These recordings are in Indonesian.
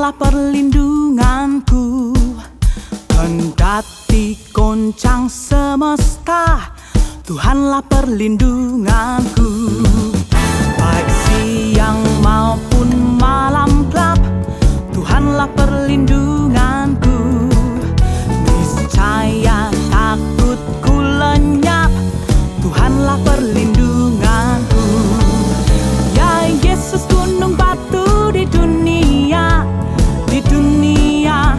Tuhanlah perlindunganku, kendati goncang semesta, Tuhanlah perlindunganku. Baik siang maupun malam gelap, Tuhanlah perlindunganku. Niscaya takutku lenyap, Tuhanlah perlindunganku. Ya Yesus, gunung batu di dunia, di dunia,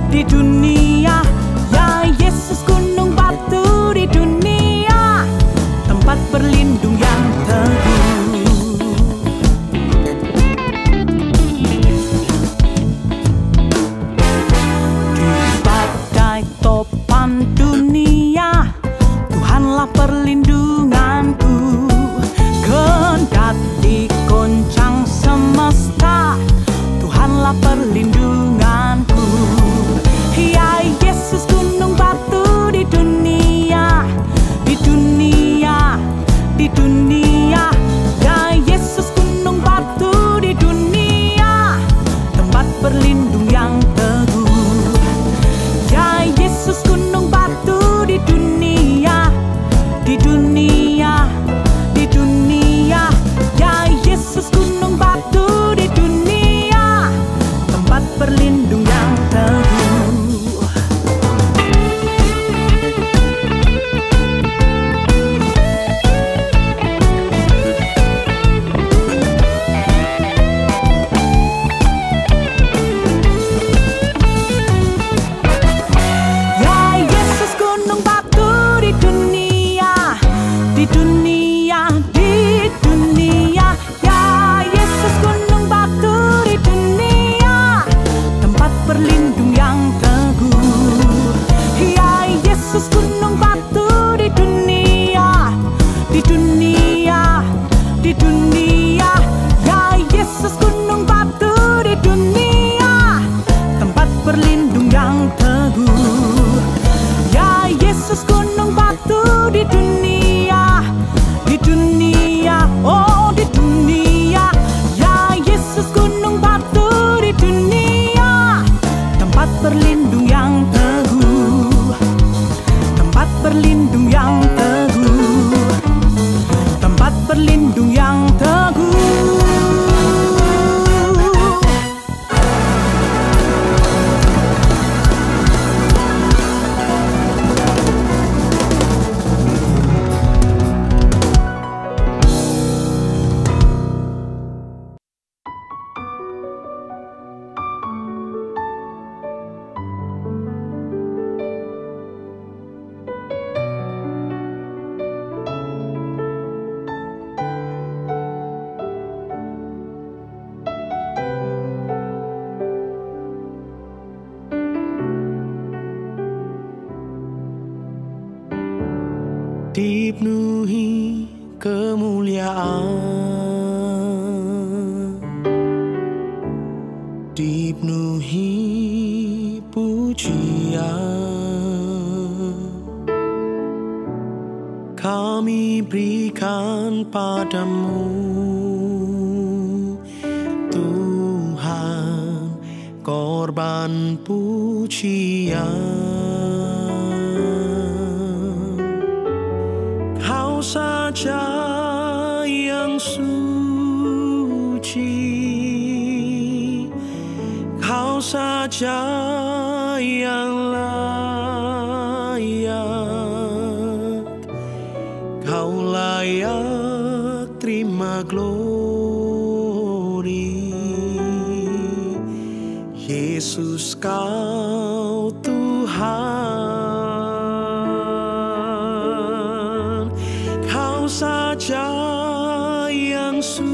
di dunia. Ya Yesus, gunung batu di dunia, tempat berlindung yang teguh. Di badai topan dunia, Tuhanlah perlindunganku. Kendati goncang semesta, Tuhanlah perlindunganku. Ya Yesus, gunung batu di dunia, di dunia, di dunia. Ya Yesus, gunung batu di dunia, tempat berlindung yang teguh. Ya Yesus, gunung batu di dunia, di dunia, di dunia. Ya Yesus, gunung batu di dunia, tempat berlindung yang teguh. Ya Yesus, gunung batu di dunia, di dunia, di dunia. Ya Yesus, gunung batu di dunia, tempat berlindung yang teguh. Ya Yesus, gunung batu di dunia, di dunia, di dunia. Ya Yesus, gunung batu di dunia, tempat berlindung yang teguh. Ya Yesus, gunung batu di dunia, di dunia, oh di dunia. Ya Yesus, gunung batu di dunia, tempat berlindung yang teguh, tempat berlindung yang teguh, tempat berlindung yang teguh. Dipenuhi kemuliaan, dipenuhi pujian, kami berikan padamu, Tuhan, korban pujian. Kau saja yang suci, Kau saja yang layak, Kau layak terima glori. Yesus, Kau Tuhan, Kau saja yang suci,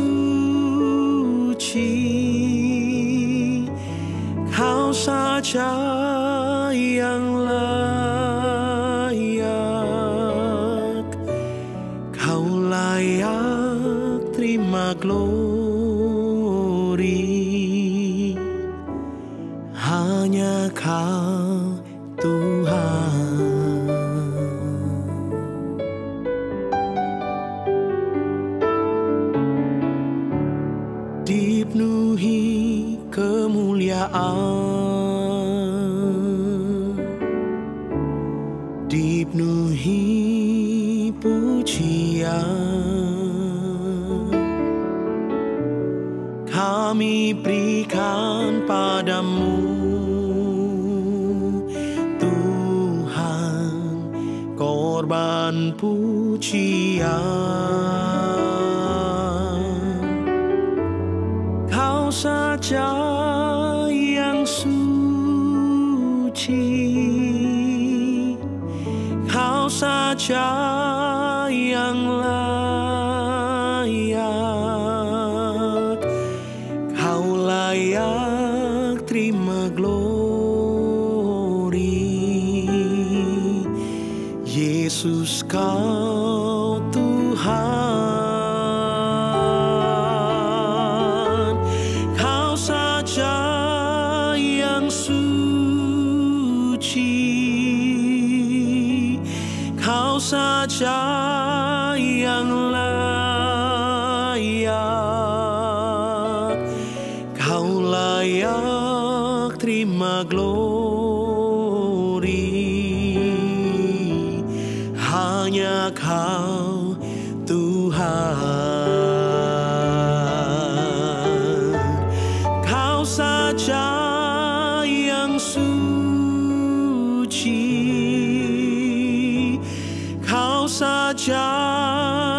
Kau saja yang layak, Kau layak terima glori. Hanya Kau Tuhan. Dipenuhi kemuliaan, dipenuhi pujian kami berikan padamu, Tuhan, korban pujian. Kau saja yang suci, Kau saja yang layak, Kau layak terima glori. Yesus, Kau Tuhan, Kau saja yang suci, Kau saja yang layak, Kau layak terima glori. Hanya Kau Tuhan, Kau saja yang suci, Kau saja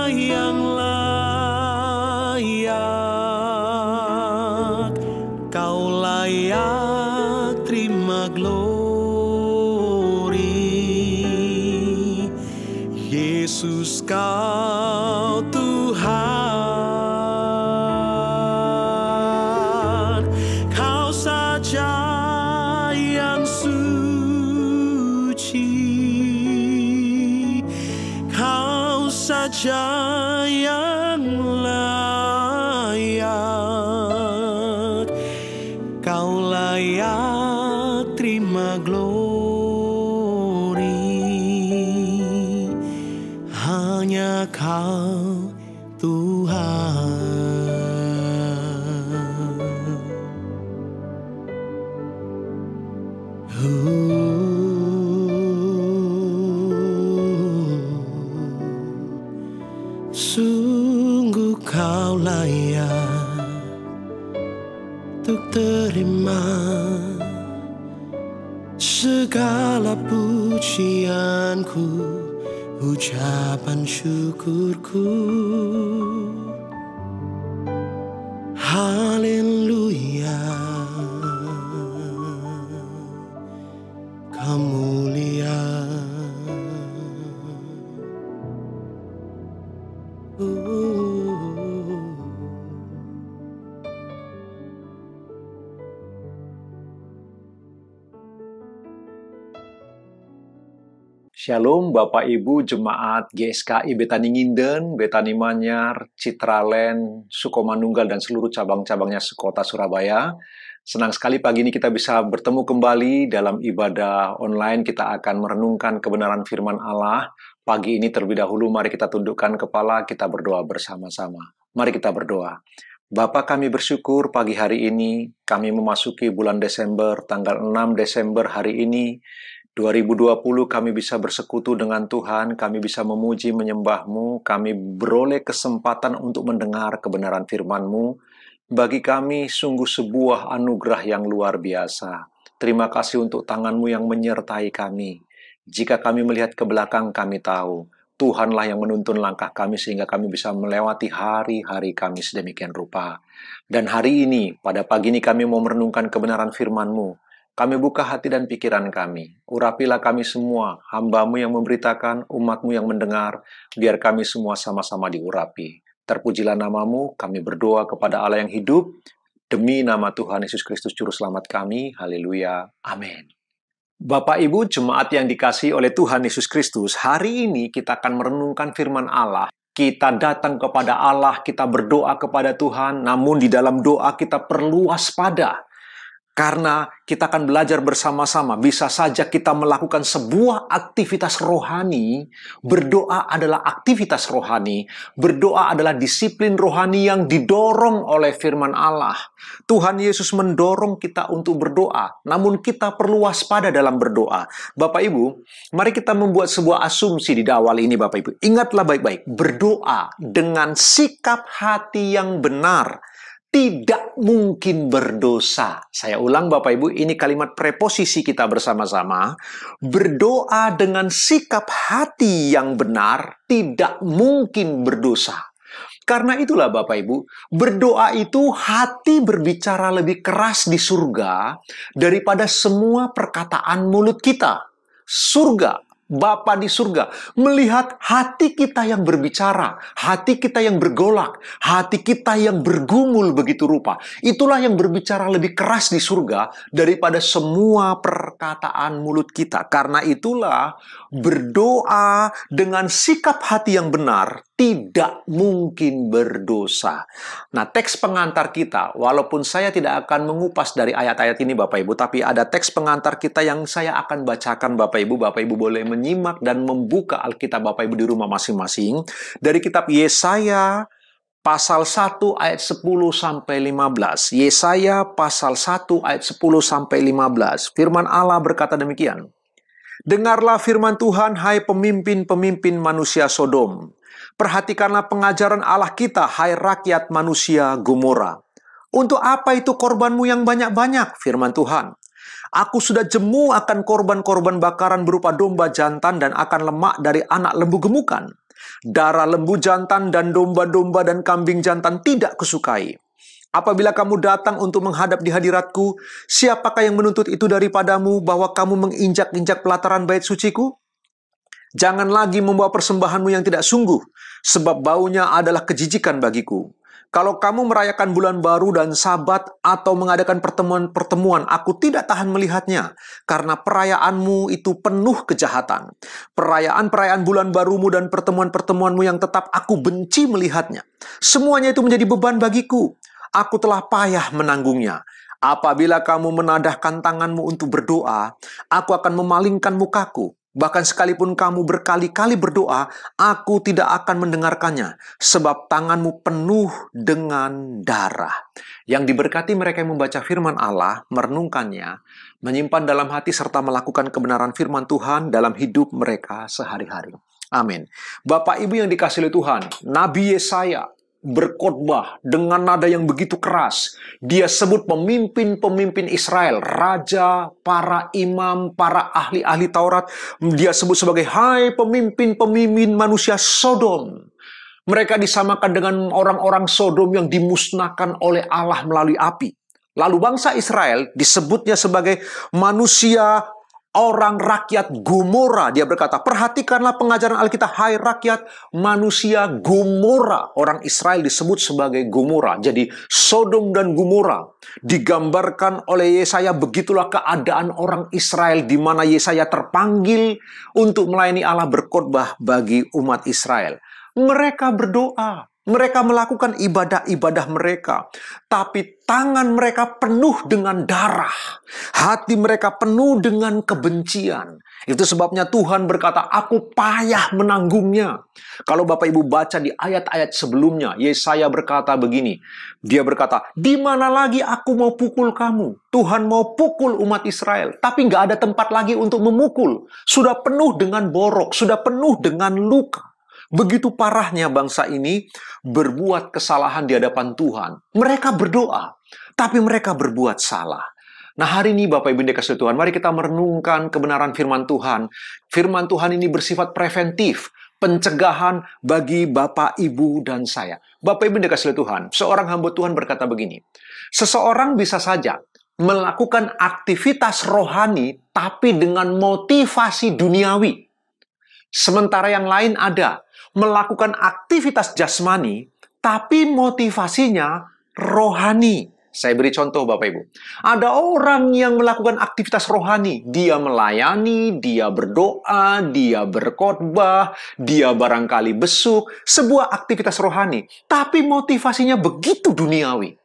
yang layak, Kau layak terima glori. Yesus, Kau Tuhan, Kau saja yang suci, Kau saja yang layak, Kau layak terima glori. Hanya Kau Tuhan. Sungguh Kau layak untuk terima segala pujianku, ucapan syukurku. Haleluya, Kau mulia. Shalom Bapak Ibu Jemaat GSKI Betani Nginden, Betani Manyar, Citraland, Sukomanunggal, dan seluruh cabang-cabangnya sekota Surabaya. Senang sekali pagi ini kita bisa bertemu kembali dalam ibadah online. Kita akan merenungkan kebenaran firman Allah. Pagi ini terlebih dahulu mari kita tundukkan kepala, kita berdoa bersama-sama. Mari kita berdoa. Bapa, kami bersyukur pagi hari ini kami memasuki bulan Desember, tanggal 6 Desember hari ini 2020 kami bisa bersekutu dengan Tuhan, kami bisa memuji menyembah-Mu, kami beroleh kesempatan untuk mendengar kebenaran firman-Mu. Bagi kami sungguh sebuah anugerah yang luar biasa. Terima kasih untuk tangan-Mu yang menyertai kami. Jika kami melihat ke belakang, kami tahu Tuhanlah yang menuntun langkah kami sehingga kami bisa melewati hari-hari kami sedemikian rupa. Dan hari ini, pada pagi ini kami mau merenungkan kebenaran firman-Mu. Kami buka hati dan pikiran kami. Urapilah kami semua, hamba-Mu yang memberitakan, umat-Mu yang mendengar, biar kami semua sama-sama diurapi. Terpujilah nama-Mu, kami berdoa kepada Allah yang hidup, demi nama Tuhan Yesus Kristus Juru Selamat kami. Haleluya. Amin. Bapak Ibu Jemaat yang dikasihi oleh Tuhan Yesus Kristus, hari ini kita akan merenungkan firman Allah. Kita datang kepada Allah, kita berdoa kepada Tuhan, namun di dalam doa kita perlu waspada. Karena kita akan belajar bersama-sama, bisa saja kita melakukan sebuah aktivitas rohani. Berdoa adalah aktivitas rohani. Berdoa adalah disiplin rohani yang didorong oleh firman Allah. Tuhan Yesus mendorong kita untuk berdoa, namun kita perlu waspada dalam berdoa. Bapak Ibu, mari kita membuat sebuah asumsi di awal ini, Bapak Ibu. Ingatlah baik-baik, berdoa dengan sikap hati yang benar tidak mungkin berdosa. Saya ulang Bapak Ibu, ini kalimat preposisi kita bersama-sama. Berdoa dengan sikap hati yang benar tidak mungkin berdosa. Karena itulah Bapak Ibu, berdoa itu hati berbicara lebih keras di surga daripada semua perkataan mulut kita. Surga, Bapa di surga, melihat hati kita yang berbicara, hati kita yang bergolak, hati kita yang bergumul begitu rupa. Itulah yang berbicara lebih keras di surga daripada semua perkataan mulut kita. Karena itulah berdoa dengan sikap hati yang benar tidak mungkin berdosa. Nah, teks pengantar kita, walaupun saya tidak akan mengupas dari ayat-ayat ini Bapak Ibu, tapi ada teks pengantar kita yang saya akan bacakan Bapak Ibu. Bapak Ibu boleh menyimak dan membuka Alkitab Bapak Ibu di rumah masing-masing. Dari kitab Yesaya pasal 1 ayat 10 sampai 15. Yesaya pasal 1 ayat 10 sampai 15. Firman Allah berkata demikian. Dengarlah firman Tuhan, hai pemimpin-pemimpin manusia Sodom. Perhatikanlah pengajaran Allah kita, hai rakyat manusia Gomora. Untuk apa itu korbanmu yang banyak-banyak? Firman Tuhan. Aku sudah jemu akan korban-korban bakaran berupa domba jantan dan akan lemak dari anak lembu gemukan. Darah lembu jantan dan domba-domba dan kambing jantan tidak kusukai. Apabila kamu datang untuk menghadap di hadiratku, siapakah yang menuntut itu daripadamu bahwa kamu menginjak-injak pelataran bait suciku? Jangan lagi membawa persembahanmu yang tidak sungguh, sebab baunya adalah kejijikan bagiku. Kalau kamu merayakan bulan baru dan sabat atau mengadakan pertemuan-pertemuan, aku tidak tahan melihatnya, karena perayaanmu itu penuh kejahatan. Perayaan-perayaan bulan barumu dan pertemuan-pertemuanmu yang tetap aku benci melihatnya. Semuanya itu menjadi beban bagiku. Aku telah payah menanggungnya. Apabila kamu menadahkan tanganmu untuk berdoa, aku akan memalingkan mukaku. Bahkan sekalipun kamu berkali-kali berdoa, aku tidak akan mendengarkannya, sebab tanganmu penuh dengan darah. Yang diberkati mereka yang membaca firman Allah, merenungkannya, menyimpan dalam hati serta melakukan kebenaran firman Tuhan dalam hidup mereka sehari-hari. Amin. Bapak Ibu yang dikasihi Tuhan, Nabi Yesaya berkhotbah dengan nada yang begitu keras. Dia sebut pemimpin-pemimpin Israel, raja, para imam, para ahli-ahli Taurat. Dia sebut sebagai hai pemimpin-pemimpin manusia Sodom. Mereka disamakan dengan orang-orang Sodom yang dimusnahkan oleh Allah melalui api. Lalu bangsa Israel disebutnya sebagai manusia orang rakyat Gomora. Dia berkata, perhatikanlah pengajaran Alkitab, hai rakyat manusia Gomora. Orang Israel disebut sebagai Gomora. Jadi Sodom dan Gomora digambarkan oleh Yesaya. Begitulah keadaan orang Israel di mana Yesaya terpanggil untuk melayani Allah, berkhotbah bagi umat Israel. Mereka berdoa, mereka melakukan ibadah-ibadah mereka, tapi tangan mereka penuh dengan darah. Hati mereka penuh dengan kebencian. Itu sebabnya Tuhan berkata, aku payah menanggungnya. Kalau Bapak Ibu baca di ayat-ayat sebelumnya, Yesaya berkata begini. Dia berkata, di mana lagi aku mau pukul kamu? Tuhan mau pukul umat Israel, tapi nggak ada tempat lagi untuk memukul. Sudah penuh dengan borok, sudah penuh dengan luka. Begitu parahnya bangsa ini berbuat kesalahan di hadapan Tuhan. Mereka berdoa, tapi mereka berbuat salah. Nah, hari ini Bapak Ibu dikasihi Tuhan, mari kita merenungkan kebenaran firman Tuhan. Firman Tuhan ini bersifat preventif, pencegahan bagi Bapak, Ibu, dan saya. Bapak Ibu dikasihi Tuhan, seorang hamba Tuhan berkata begini, seseorang bisa saja melakukan aktivitas rohani, tapi dengan motivasi duniawi. Sementara yang lain ada melakukan aktivitas jasmani, tapi motivasinya rohani. Saya beri contoh Bapak Ibu. Ada orang yang melakukan aktivitas rohani. Dia melayani, dia berdoa, dia berkhotbah, dia barangkali besuk. Sebuah aktivitas rohani. Tapi motivasinya begitu duniawi.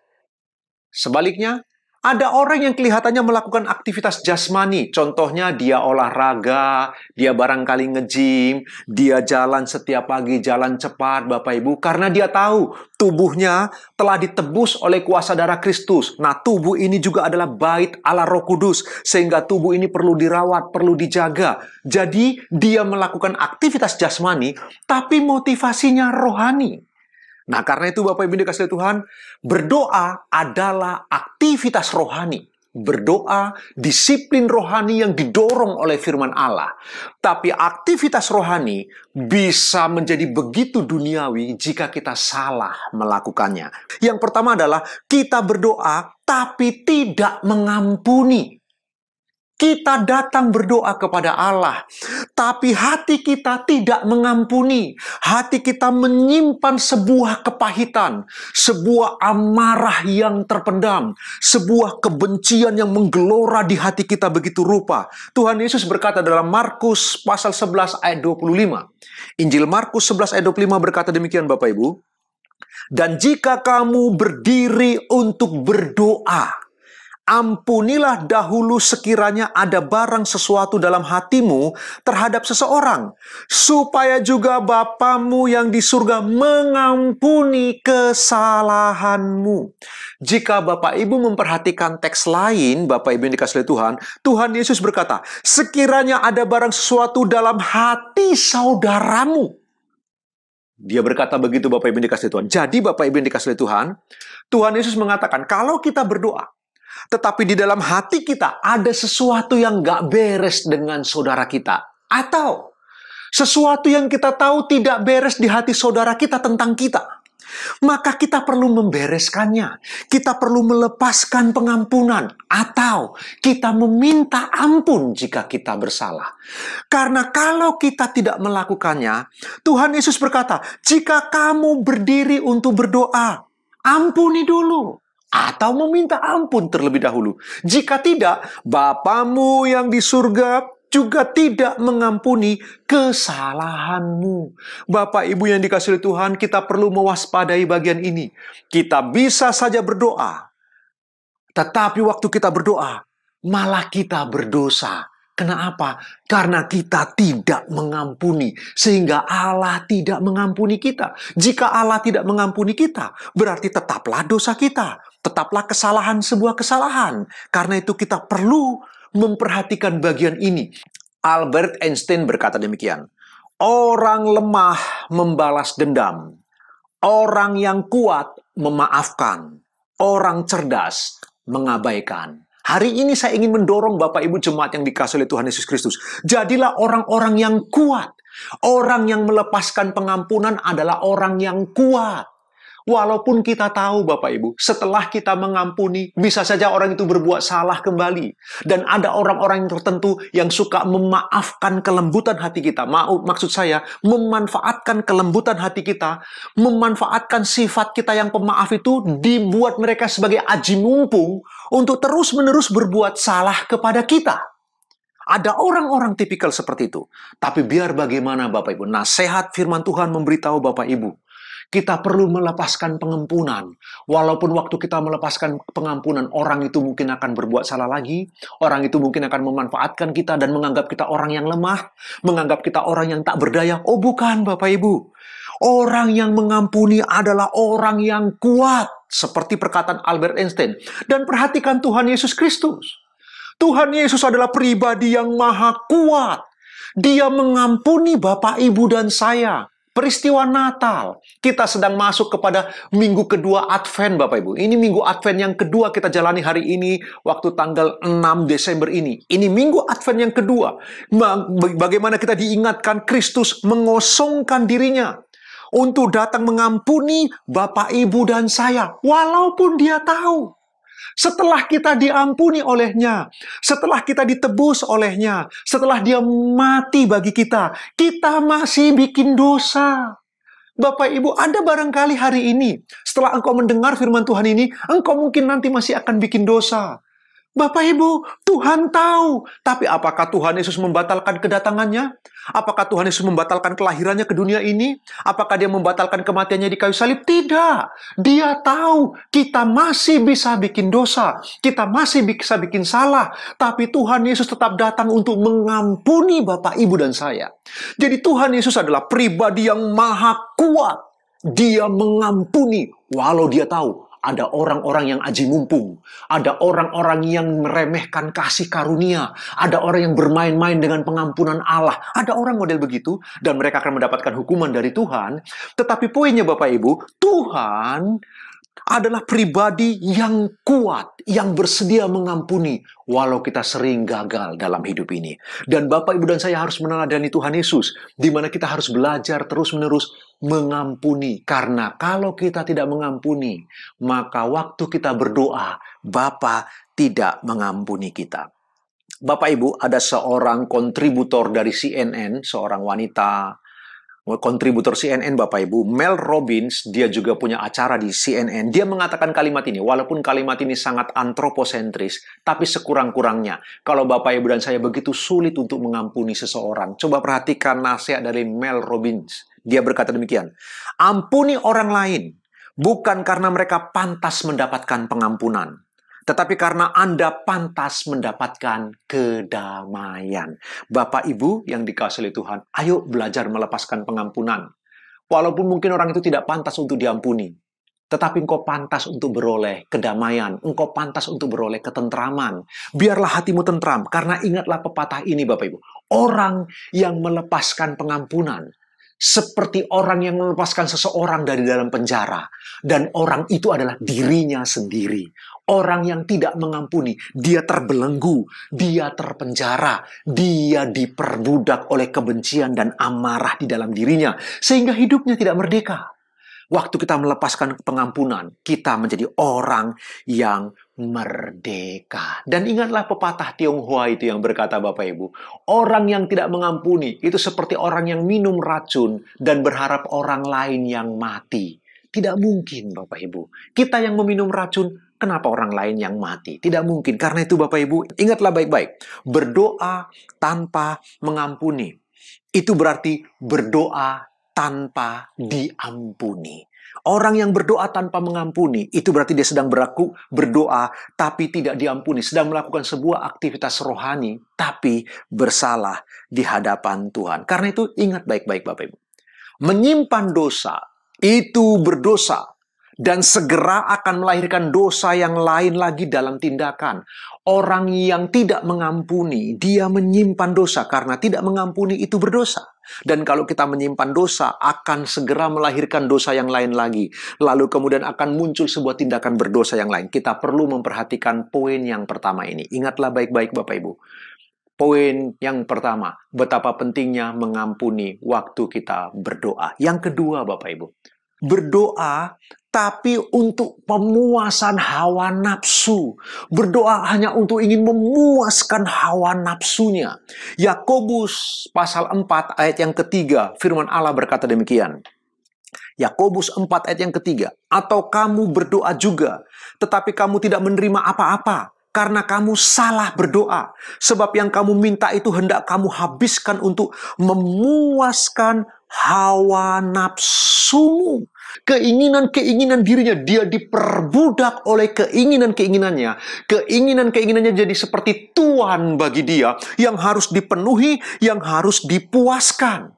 Sebaliknya, Ada orang yang kelihatannya melakukan aktivitas jasmani. Contohnya dia olahraga, dia barangkali nge-gym, dia jalan setiap pagi, jalan cepat, Bapak Ibu. Karena dia tahu tubuhnya telah ditebus oleh kuasa darah Kristus. Nah, tubuh ini juga adalah bait Allah Roh Kudus. Sehingga tubuh ini perlu dirawat, perlu dijaga. Jadi, dia melakukan aktivitas jasmani, tapi motivasinya rohani. Nah, karena itu Bapak Ibu dikasihi Tuhan, berdoa adalah aktivitas rohani. Berdoa, disiplin rohani yang didorong oleh firman Allah. Tapi aktivitas rohani bisa menjadi begitu duniawi jika kita salah melakukannya. Yang pertama adalah kita berdoa tapi tidak mengampuni. Kita datang berdoa kepada Allah, tapi hati kita tidak mengampuni. Hati kita menyimpan sebuah kepahitan, sebuah amarah yang terpendam, sebuah kebencian yang menggelora di hati kita begitu rupa. Tuhan Yesus berkata dalam Markus pasal 11 ayat 25. Injil Markus 11 ayat 25 berkata demikian Bapak Ibu. Dan jika kamu berdiri untuk berdoa, ampunilah dahulu sekiranya ada barang sesuatu dalam hatimu terhadap seseorang, supaya juga Bapamu yang di surga mengampuni kesalahanmu. Jika Bapak Ibu memperhatikan teks lain, Bapak Ibu yang dikasihi Tuhan, Tuhan Yesus berkata, sekiranya ada barang sesuatu dalam hati saudaramu. Dia berkata begitu Bapak Ibu yang dikasihi Tuhan. Jadi Bapak Ibu yang dikasihi Tuhan, Tuhan Yesus mengatakan, kalau kita berdoa, tetapi di dalam hati kita ada sesuatu yang gak beres dengan saudara kita. Atau sesuatu yang kita tahu tidak beres di hati saudara kita tentang kita. Maka kita perlu membereskannya. Kita perlu melepaskan pengampunan. Atau kita meminta ampun jika kita bersalah. Karena kalau kita tidak melakukannya, Tuhan Yesus berkata, jika kamu berdiri untuk berdoa, ampuni dulu. Atau meminta ampun terlebih dahulu. Jika tidak, Bapamu yang di surga juga tidak mengampuni kesalahanmu. Bapak Ibu yang dikasihi Tuhan, kita perlu mewaspadai bagian ini. Kita bisa saja berdoa, tetapi waktu kita berdoa, malah kita berdosa. Kenapa? Karena kita tidak mengampuni, sehingga Allah tidak mengampuni kita. Jika Allah tidak mengampuni kita, berarti tetaplah dosa kita. Tetaplah kesalahan sebuah kesalahan. Karena itu kita perlu memperhatikan bagian ini. Albert Einstein berkata demikian. Orang lemah membalas dendam. Orang yang kuat memaafkan. Orang cerdas mengabaikan. Hari ini saya ingin mendorong Bapak Ibu jemaat yang dikasihi oleh Tuhan Yesus Kristus. Jadilah orang-orang yang kuat. Orang yang melepaskan pengampunan adalah orang yang kuat. Walaupun kita tahu Bapak Ibu, setelah kita mengampuni, bisa saja orang itu berbuat salah kembali. Dan ada orang-orang tertentu yang suka memaafkan kelembutan hati kita. Maksud saya, memanfaatkan kelembutan hati kita, memanfaatkan sifat kita yang pemaaf itu, dibuat mereka sebagai aji mumpung untuk terus-menerus berbuat salah kepada kita. Ada orang-orang tipikal seperti itu. Tapi biar bagaimana Bapak Ibu, nasihat firman Tuhan memberitahu Bapak Ibu, kita perlu melepaskan pengampunan. Walaupun waktu kita melepaskan pengampunan, orang itu mungkin akan berbuat salah lagi. Orang itu mungkin akan memanfaatkan kita dan menganggap kita orang yang lemah. Menganggap kita orang yang tak berdaya. Oh bukan Bapak Ibu. Orang yang mengampuni adalah orang yang kuat. Seperti perkataan Albert Einstein. Dan perhatikan Tuhan Yesus Kristus. Tuhan Yesus adalah pribadi yang maha kuat. Dia mengampuni Bapak, Ibu, dan saya. Peristiwa Natal, kita sedang masuk kepada minggu kedua Advent, Bapak Ibu. Ini minggu Advent yang kedua kita jalani hari ini, waktu tanggal 6 Desember ini. Ini minggu Advent yang kedua. Bagaimana kita diingatkan Kristus mengosongkan dirinya untuk datang mengampuni Bapak, Ibu, dan saya. Walaupun dia tahu. Setelah kita diampuni olehnya, setelah kita ditebus olehnya, setelah dia mati bagi kita, kita masih bikin dosa. Bapak Ibu, ada barangkali hari ini, setelah engkau mendengar firman Tuhan ini, engkau mungkin nanti masih akan bikin dosa. Bapak Ibu, Tuhan tahu. Tapi apakah Tuhan Yesus membatalkan kedatangannya? Apakah Tuhan Yesus membatalkan kelahirannya ke dunia ini? Apakah dia membatalkan kematiannya di kayu salib? Tidak. Dia tahu kita masih bisa bikin dosa. Kita masih bisa bikin salah. Tapi Tuhan Yesus tetap datang untuk mengampuni Bapak, Ibu, dan saya. Jadi Tuhan Yesus adalah pribadi yang maha kuat. Dia mengampuni walau dia tahu ada orang-orang yang aji mumpung, ada orang-orang yang meremehkan kasih karunia, ada orang yang bermain-main dengan pengampunan Allah, ada orang model begitu, dan mereka akan mendapatkan hukuman dari Tuhan. Tetapi poinnya Bapak Ibu, Tuhan adalah pribadi yang kuat, yang bersedia mengampuni, walau kita sering gagal dalam hidup ini. Dan Bapak, Ibu, dan saya harus meneladani Tuhan Yesus, di mana kita harus belajar terus-menerus mengampuni. Karena kalau kita tidak mengampuni, maka waktu kita berdoa, Bapa tidak mengampuni kita. Bapak, Ibu, ada seorang kontributor dari CNN, seorang wanita kontributor CNN, Bapak Ibu, Mel Robbins, dia juga punya acara di CNN. Dia mengatakan kalimat ini, walaupun kalimat ini sangat antroposentris, tapi sekurang-kurangnya, kalau Bapak Ibu dan saya begitu sulit untuk mengampuni seseorang, coba perhatikan nasihat dari Mel Robbins. Dia berkata demikian, ampuni orang lain, bukan karena mereka pantas mendapatkan pengampunan, tetapi karena Anda pantas mendapatkan kedamaian. Bapak Ibu yang dikasihi oleh Tuhan, ayo belajar melepaskan pengampunan. Walaupun mungkin orang itu tidak pantas untuk diampuni, tetapi engkau pantas untuk beroleh kedamaian, engkau pantas untuk beroleh ketentraman. Biarlah hatimu tentram, karena ingatlah pepatah ini Bapak Ibu. Orang yang melepaskan pengampunan, seperti orang yang melepaskan seseorang dari dalam penjara. Dan orang itu adalah dirinya sendiri. Orang yang tidak mengampuni, dia terbelenggu, dia terpenjara, dia diperbudak oleh kebencian dan amarah di dalam dirinya, sehingga hidupnya tidak merdeka. Waktu kita melepaskan pengampunan, kita menjadi orang yang merdeka. Dan ingatlah pepatah Tionghoa itu yang berkata, Bapak Ibu, orang yang tidak mengampuni itu seperti orang yang minum racun dan berharap orang lain yang mati. Tidak mungkin, Bapak Ibu. Kita yang meminum racun, kenapa orang lain yang mati? Tidak mungkin. Karena itu Bapak Ibu, ingatlah baik-baik. Berdoa tanpa mengampuni, itu berarti berdoa tanpa diampuni. Orang yang berdoa tanpa mengampuni, itu berarti dia sedang berdoa tapi tidak diampuni. Sedang melakukan sebuah aktivitas rohani, tapi bersalah di hadapan Tuhan. Karena itu ingat baik-baik Bapak Ibu. Menyimpan dosa, itu berdosa. Dan segera akan melahirkan dosa yang lain lagi dalam tindakan. Orang yang tidak mengampuni, dia menyimpan dosa. Karena tidak mengampuni itu berdosa. Dan kalau kita menyimpan dosa, akan segera melahirkan dosa yang lain lagi. Lalu kemudian akan muncul sebuah tindakan berdosa yang lain. Kita perlu memperhatikan poin yang pertama ini. Ingatlah baik-baik Bapak Ibu. Poin yang pertama, betapa pentingnya mengampuni waktu kita berdoa. Yang kedua Bapak Ibu, berdoa tapi untuk pemuasan hawa nafsu. Berdoa hanya untuk ingin memuaskan hawa nafsunya. Yakobus pasal 4 ayat yang ketiga, firman Allah berkata demikian. Yakobus 4 ayat yang ketiga, atau kamu berdoa juga, tetapi kamu tidak menerima apa-apa, karena kamu salah berdoa. Sebab yang kamu minta itu hendak kamu habiskan untuk memuaskan hawa nafsumu. Keinginan-keinginan dirinya, dia diperbudak oleh keinginan-keinginannya. Keinginan-keinginannya jadi seperti tuan bagi dia, yang harus dipenuhi, yang harus dipuaskan.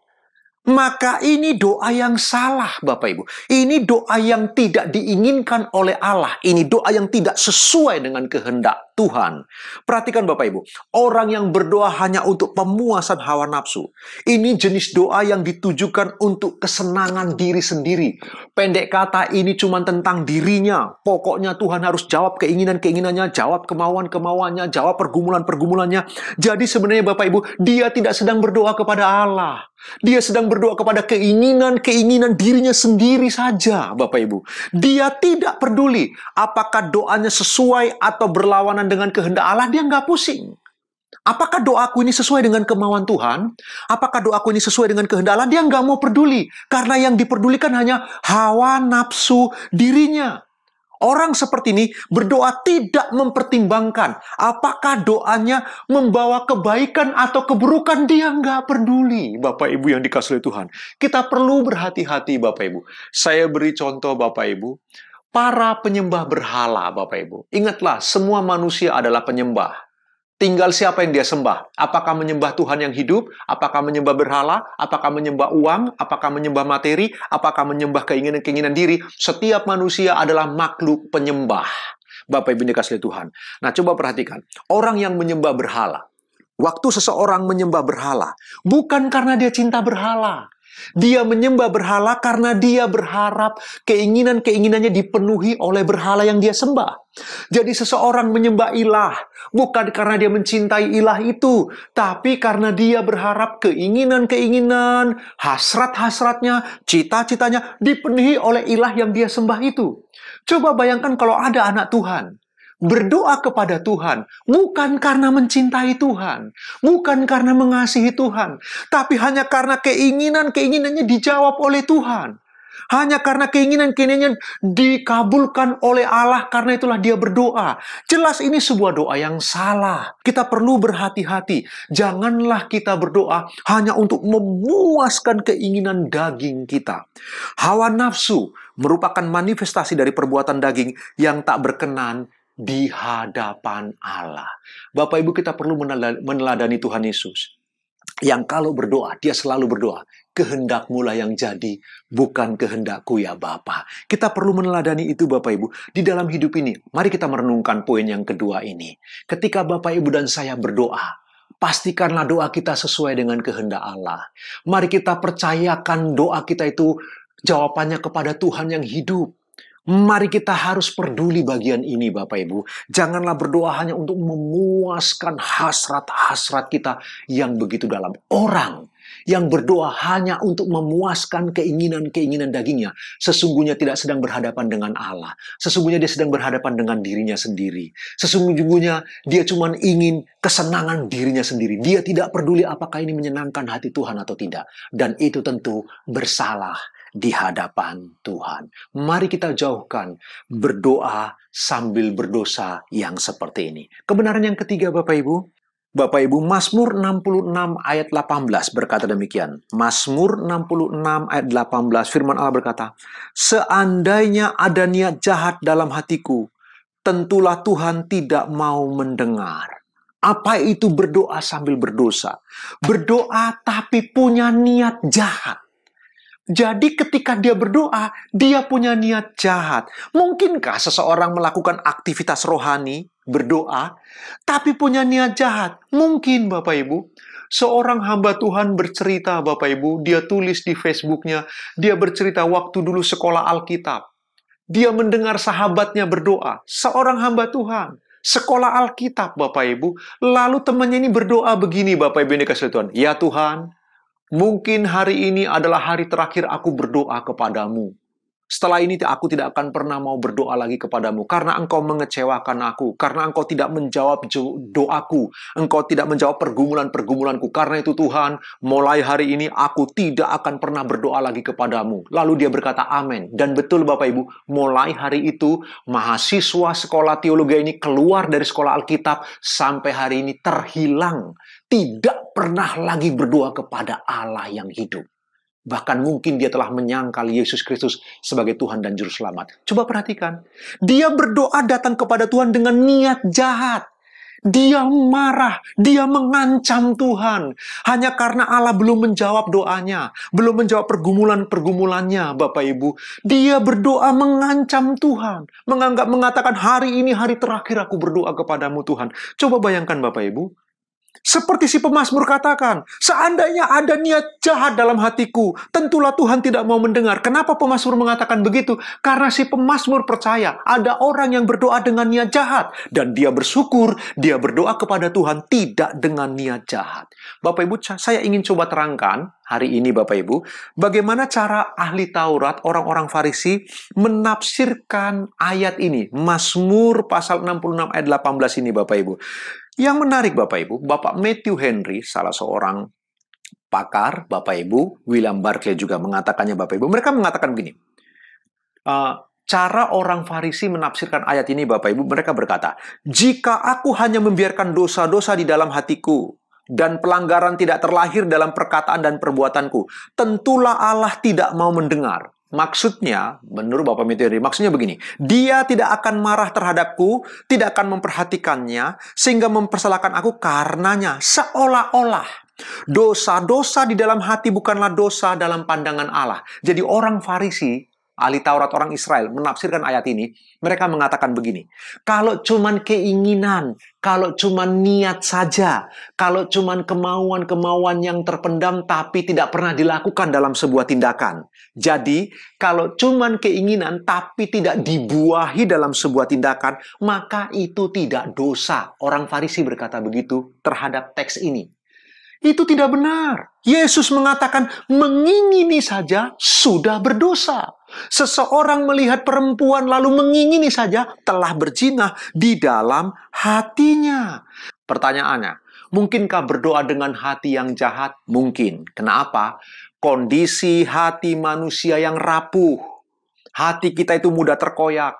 Maka ini doa yang salah Bapak Ibu. Ini doa yang tidak diinginkan oleh Allah. Ini doa yang tidak sesuai dengan kehendak Tuhan. Perhatikan Bapak Ibu. Orang yang berdoa hanya untuk pemuasan hawa nafsu. Ini jenis doa yang ditujukan untuk kesenangan diri sendiri. Pendek kata, ini cuma tentang dirinya. Pokoknya Tuhan harus jawab keinginan-keinginannya, jawab kemauan-kemauannya, jawab pergumulan-pergumulannya. Jadi sebenarnya Bapak Ibu, dia tidak sedang berdoa kepada Allah. Dia sedang berdoa kepada keinginan-keinginan dirinya sendiri saja, Bapak Ibu. Dia tidak peduli apakah doanya sesuai atau berlawanan dengan kehendak Allah, dia nggak pusing. Apakah doaku ini sesuai dengan kemauan Tuhan? Apakah doaku ini sesuai dengan kehendak Allah? Dia nggak mau peduli. Karena yang diperdulikan hanya hawa nafsu dirinya. Orang seperti ini berdoa tidak mempertimbangkan apakah doanya membawa kebaikan atau keburukan. Dia nggak peduli, Bapak Ibu yang dikasihi Tuhan. Kita perlu berhati-hati, Bapak Ibu. Saya beri contoh, Bapak Ibu. Para penyembah berhala, Bapak Ibu. Ingatlah, semua manusia adalah penyembah. Tinggal siapa yang dia sembah. Apakah menyembah Tuhan yang hidup? Apakah menyembah berhala? Apakah menyembah uang? Apakah menyembah materi? Apakah menyembah keinginan-keinginan diri? Setiap manusia adalah makhluk penyembah. Bapak Ibu dikasihi Tuhan. Nah, coba perhatikan. Orang yang menyembah berhala. Waktu seseorang menyembah berhala, bukan karena dia cinta berhala. Dia menyembah berhala karena dia berharap keinginan-keinginannya dipenuhi oleh berhala yang dia sembah. Jadi seseorang menyembah ilah bukan karena dia mencintai ilah itu, tapi karena dia berharap keinginan-keinginan, hasrat-hasratnya, cita-citanya dipenuhi oleh ilah yang dia sembah itu. Coba bayangkan kalau ada anak Tuhan berdoa kepada Tuhan, bukan karena mencintai Tuhan, bukan karena mengasihi Tuhan, tapi hanya karena keinginan-keinginannya dijawab oleh Tuhan. Hanya karena keinginan-keinginan dikabulkan oleh Allah, karena itulah dia berdoa. Jelas ini sebuah doa yang salah. Kita perlu berhati-hati. Janganlah kita berdoa hanya untuk memuaskan keinginan daging kita. Hawa nafsu merupakan manifestasi dari perbuatan daging yang tak berkenan di hadapan Allah. Bapak Ibu, kita perlu meneladani Tuhan Yesus. Yang kalau berdoa, dia selalu berdoa, kehendak-Mu lah yang jadi, bukan kehendak-Ku ya Bapa. Kita perlu meneladani itu Bapak Ibu. Di dalam hidup ini, mari kita merenungkan poin yang kedua ini. Ketika Bapak Ibu dan saya berdoa, pastikanlah doa kita sesuai dengan kehendak Allah. Mari kita percayakan doa kita itu jawabannya kepada Tuhan yang hidup. Mari kita harus peduli bagian ini Bapak Ibu. Janganlah berdoa hanya untuk memuaskan hasrat-hasrat kita yang begitu dalam. Orang yang berdoa hanya untuk memuaskan keinginan-keinginan dagingnya, sesungguhnya tidak sedang berhadapan dengan Allah. Sesungguhnya dia sedang berhadapan dengan dirinya sendiri. Sesungguhnya dia cuma ingin kesenangan dirinya sendiri. Dia tidak peduli apakah ini menyenangkan hati Tuhan atau tidak. Dan itu tentu bersalah di hadapan Tuhan. Mari kita jauhkan berdoa sambil berdosa yang seperti ini. Kebenaran yang ketiga Bapak Ibu. Bapak Ibu, Mazmur 66 ayat 18 berkata demikian. Mazmur 66 ayat 18, firman Allah berkata, seandainya ada niat jahat dalam hatiku, tentulah Tuhan tidak mau mendengar. Apa itu berdoa sambil berdosa? Berdoa tapi punya niat jahat. Jadi ketika dia berdoa, dia punya niat jahat. Mungkinkah seseorang melakukan aktivitas rohani, berdoa, tapi punya niat jahat? Mungkin Bapak Ibu. Seorang hamba Tuhan bercerita Bapak Ibu, dia tulis di Facebooknya, dia bercerita waktu dulu sekolah Alkitab. Dia mendengar sahabatnya berdoa, seorang hamba Tuhan. Sekolah Alkitab Bapak Ibu, lalu temannya ini berdoa begini Bapak Ibu ini kasih Tuhan, ya Tuhan, mungkin hari ini adalah hari terakhir aku berdoa kepadamu. Setelah ini aku tidak akan pernah mau berdoa lagi kepadamu. Karena engkau mengecewakan aku. Karena engkau tidak menjawab doaku. Engkau tidak menjawab pergumulan-pergumulanku. Karena itu Tuhan, mulai hari ini aku tidak akan pernah berdoa lagi kepadamu. Lalu dia berkata amin. Dan betul Bapak Ibu, mulai hari itu mahasiswa sekolah teologi ini keluar dari sekolah Alkitab. Sampai hari ini terhilang. Tidak pernah lagi berdoa kepada Allah yang hidup. Bahkan mungkin dia telah menyangkal Yesus Kristus sebagai Tuhan dan Juru Selamat. Coba perhatikan. Dia berdoa datang kepada Tuhan dengan niat jahat. Dia marah. Dia mengancam Tuhan. Hanya karena Allah belum menjawab doanya. Belum menjawab pergumulan-pergumulannya, Bapak Ibu. Dia berdoa mengancam Tuhan. Mengatakan hari ini hari terakhir aku berdoa kepadamu Tuhan. Coba bayangkan Bapak Ibu. Seperti si pemazmur katakan, seandainya ada niat jahat dalam hatiku, tentulah Tuhan tidak mau mendengar. Kenapa pemazmur mengatakan begitu? Karena si pemazmur percaya ada orang yang berdoa dengan niat jahat. Dan dia bersyukur, dia berdoa kepada Tuhan tidak dengan niat jahat. Bapak Ibu, saya ingin coba terangkan hari ini Bapak Ibu, bagaimana cara ahli Taurat, orang-orang Farisi, menafsirkan ayat ini. Mazmur pasal 66 ayat 18 ini Bapak Ibu. Yang menarik Bapak Ibu, Bapak Matthew Henry, salah seorang pakar, Bapak Ibu, William Barclay juga mengatakannya Bapak Ibu. Mereka mengatakan begini, Cara orang Farisi menafsirkan ayat ini, Bapak Ibu, mereka berkata, jika aku hanya membiarkan dosa-dosa di dalam hatiku, dan pelanggaran tidak terlahir dalam perkataan dan perbuatanku, tentulah Allah tidak mau mendengar. Maksudnya, menurut Bapak Mitri, maksudnya begini, dia tidak akan marah terhadapku, tidak akan memperhatikannya, sehingga mempersalahkan aku karenanya, seolah-olah dosa-dosa di dalam hati bukanlah dosa dalam pandangan Allah. Jadi orang Farisi, ahli Taurat orang Israel, menafsirkan ayat ini, mereka mengatakan begini, kalau cuman keinginan, kalau cuman niat saja, kalau cuman kemauan-kemauan yang terpendam tapi tidak pernah dilakukan dalam sebuah tindakan. Jadi, kalau cuman keinginan tapi tidak dibuahi dalam sebuah tindakan, maka itu tidak dosa. Orang Farisi berkata begitu terhadap teks ini. Itu tidak benar. Yesus mengatakan mengingini saja sudah berdosa. Seseorang melihat perempuan lalu mengingini saja telah berzina di dalam hatinya. Pertanyaannya, mungkinkah berdoa dengan hati yang jahat? Mungkin. Kenapa? Kondisi hati manusia yang rapuh. Hati kita itu mudah terkoyak.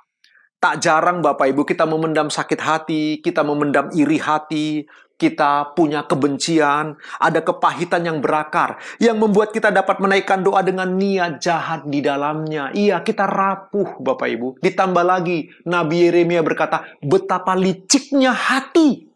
Tak jarang Bapak Ibu kita memendam sakit hati, kita memendam iri hati, kita punya kebencian, ada kepahitan yang berakar, yang membuat kita dapat menaikkan doa dengan niat jahat di dalamnya. Iya, kita rapuh Bapak Ibu. Ditambah lagi, Nabi Yeremia berkata, betapa liciknya hati.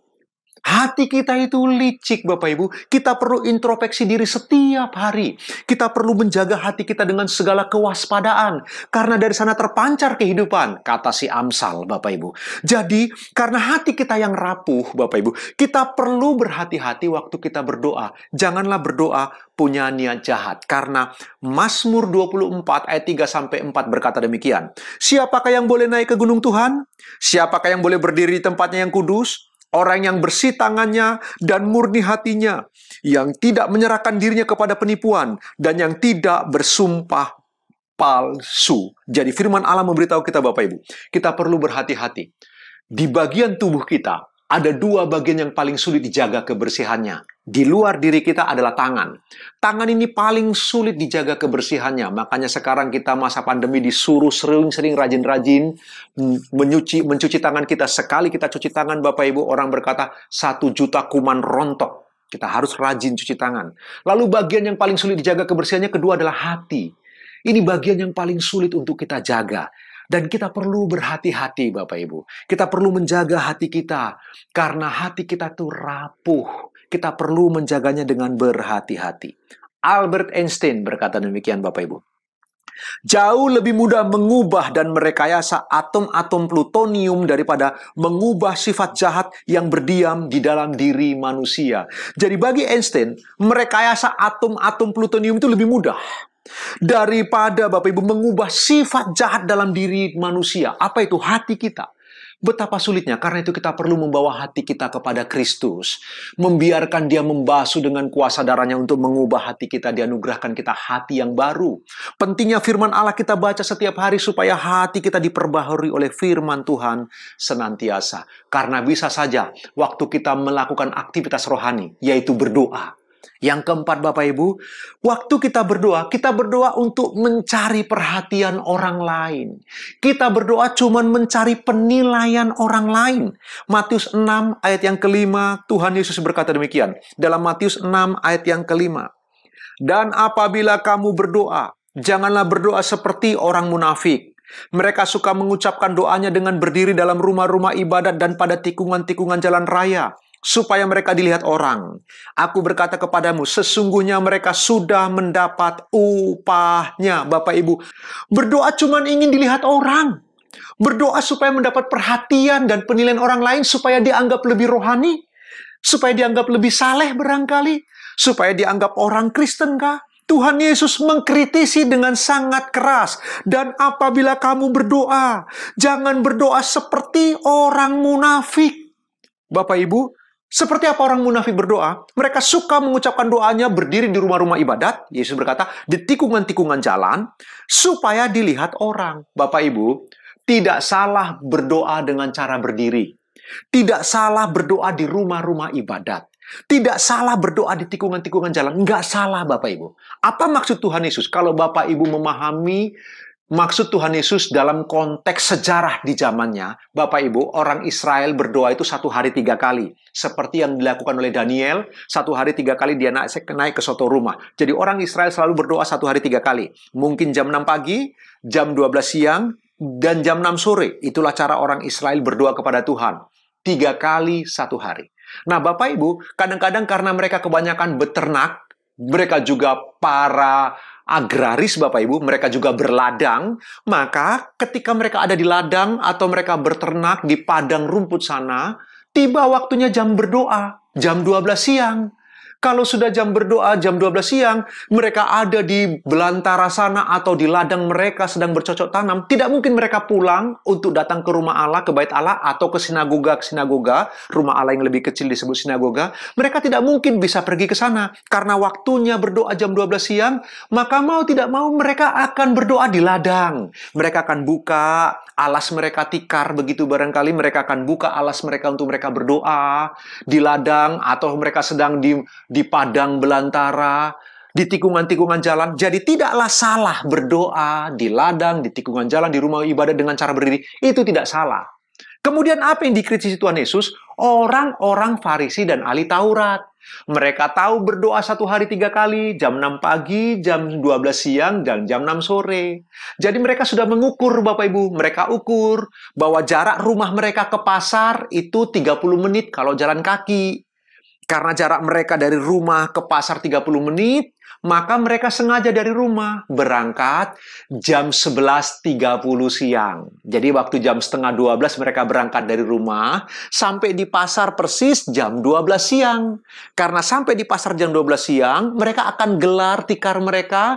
Hati kita itu licik, Bapak Ibu. Kita perlu introspeksi diri setiap hari. Kita perlu menjaga hati kita dengan segala kewaspadaan. Karena dari sana terpancar kehidupan, kata si Amsal, Bapak Ibu. Jadi, karena hati kita yang rapuh, Bapak Ibu, kita perlu berhati-hati waktu kita berdoa. Janganlah berdoa punya niat jahat. Karena Mazmur 24 ayat 3-4 berkata demikian. Siapakah yang boleh naik ke gunung Tuhan? Siapakah yang boleh berdiri di tempatnya yang kudus? Orang yang bersih tangannya dan murni hatinya, yang tidak menyerahkan dirinya kepada penipuan, dan yang tidak bersumpah palsu. Jadi firman Allah memberitahu kita Bapak Ibu, kita perlu berhati-hati. Di bagian tubuh kita, ada dua bagian yang paling sulit dijaga kebersihannya. Di luar diri kita adalah tangan. Tangan ini paling sulit dijaga kebersihannya. Makanya sekarang kita masa pandemi disuruh sering-sering rajin-rajin mencuci tangan kita. Sekali kita cuci tangan, Bapak Ibu, orang berkata 1 juta kuman rontok. Kita harus rajin cuci tangan. Lalu bagian yang paling sulit dijaga kebersihannya kedua adalah hati. Ini bagian yang paling sulit untuk kita jaga. Dan kita perlu berhati-hati Bapak Ibu. Kita perlu menjaga hati kita. Karena hati kita tuh rapuh. Kita perlu menjaganya dengan berhati-hati. Albert Einstein berkata demikian Bapak Ibu. Jauh lebih mudah mengubah dan merekayasa atom-atom plutonium daripada mengubah sifat jahat yang berdiam di dalam diri manusia. Jadi bagi Einstein, merekayasa atom-atom plutonium itu lebih mudah daripada Bapak Ibu mengubah sifat jahat dalam diri manusia. Apa itu? Hati kita. Betapa sulitnya, karena itu kita perlu membawa hati kita kepada Kristus. Membiarkan dia membasuh dengan kuasa darahnya untuk mengubah hati kita, dianugerahkan kita hati yang baru. Pentingnya firman Allah kita baca setiap hari supaya hati kita diperbaharui oleh firman Tuhan senantiasa. Karena bisa saja waktu kita melakukan aktivitas rohani, yaitu berdoa. Yang keempat Bapak Ibu, waktu kita berdoa untuk mencari perhatian orang lain. Kita berdoa cuma mencari penilaian orang lain. Matius 6 ayat yang kelima, Tuhan Yesus berkata demikian. Dalam Matius 6 ayat yang kelima. Dan apabila kamu berdoa, janganlah berdoa seperti orang munafik. Mereka suka mengucapkan doanya dengan berdiri dalam rumah-rumah ibadat dan pada tikungan-tikungan jalan raya, supaya mereka dilihat orang. Aku berkata kepadamu, sesungguhnya mereka sudah mendapat upahnya. Bapak Ibu, berdoa cuma ingin dilihat orang. Berdoa supaya mendapat perhatian dan penilaian orang lain, supaya dianggap lebih rohani, supaya dianggap lebih saleh barangkali, supaya dianggap orang Kristen kah? Tuhan Yesus mengkritisi dengan sangat keras. Dan apabila kamu berdoa, jangan berdoa seperti orang munafik. Bapak Ibu, seperti apa orang munafik berdoa? Mereka suka mengucapkan doanya berdiri di rumah-rumah ibadat. Yesus berkata, di tikungan-tikungan jalan, supaya dilihat orang. Bapak Ibu, tidak salah berdoa dengan cara berdiri. Tidak salah berdoa di rumah-rumah ibadat. Tidak salah berdoa di tikungan-tikungan jalan. Enggak salah Bapak Ibu. Apa maksud Tuhan Yesus? Kalau Bapak Ibu memahami Maksud Tuhan Yesus dalam konteks sejarah di zamannya, Bapak Ibu, orang Israel berdoa itu 1 hari 3 kali. Seperti yang dilakukan oleh Daniel, 1 hari 3 kali dia naik ke suatu rumah. Jadi orang Israel selalu berdoa 1 hari 3 kali. Mungkin jam 6 pagi, jam 12 siang, dan jam 6 sore. Itulah cara orang Israel berdoa kepada Tuhan. 3 kali 1 hari. Nah Bapak Ibu, kadang-kadang karena mereka kebanyakan beternak, mereka juga para agraris Bapak Ibu, mereka juga berladang, maka ketika mereka ada di ladang atau mereka berternak di padang rumput sana, tiba waktunya jam berdoa, jam 12 siang. Kalau sudah jam berdoa, jam 12 siang, mereka ada di belantara sana atau di ladang mereka sedang bercocok tanam. Tidak mungkin mereka pulang untuk datang ke rumah Allah, ke bait Allah, atau ke sinagoga, rumah Allah yang lebih kecil disebut sinagoga. Mereka tidak mungkin bisa pergi ke sana. Karena waktunya berdoa jam 12 siang, maka mau tidak mau mereka akan berdoa di ladang. Mereka akan buka alas mereka tikar, begitu barangkali mereka akan buka alas mereka untuk mereka berdoa di ladang, atau mereka sedang di padang belantara, di tikungan-tikungan jalan. Jadi tidaklah salah berdoa di ladang, di tikungan jalan, di rumah ibadah dengan cara berdiri. Itu tidak salah. Kemudian apa yang dikritisi Tuhan Yesus? Orang-orang Farisi dan ahli Taurat. Mereka tahu berdoa 1 hari 3 kali, jam 6 pagi, jam 12 siang, dan jam 6 sore. Jadi mereka sudah mengukur Bapak Ibu. Mereka ukur bahwa jarak rumah mereka ke pasar itu 30 menit kalau jalan kaki. Karena jarak mereka dari rumah ke pasar 30 menit, maka mereka sengaja dari rumah berangkat jam 11.30 siang. Jadi waktu jam setengah 12 mereka berangkat dari rumah, sampai di pasar persis jam 12 siang. Karena sampai di pasar jam 12 siang, mereka akan gelar tikar mereka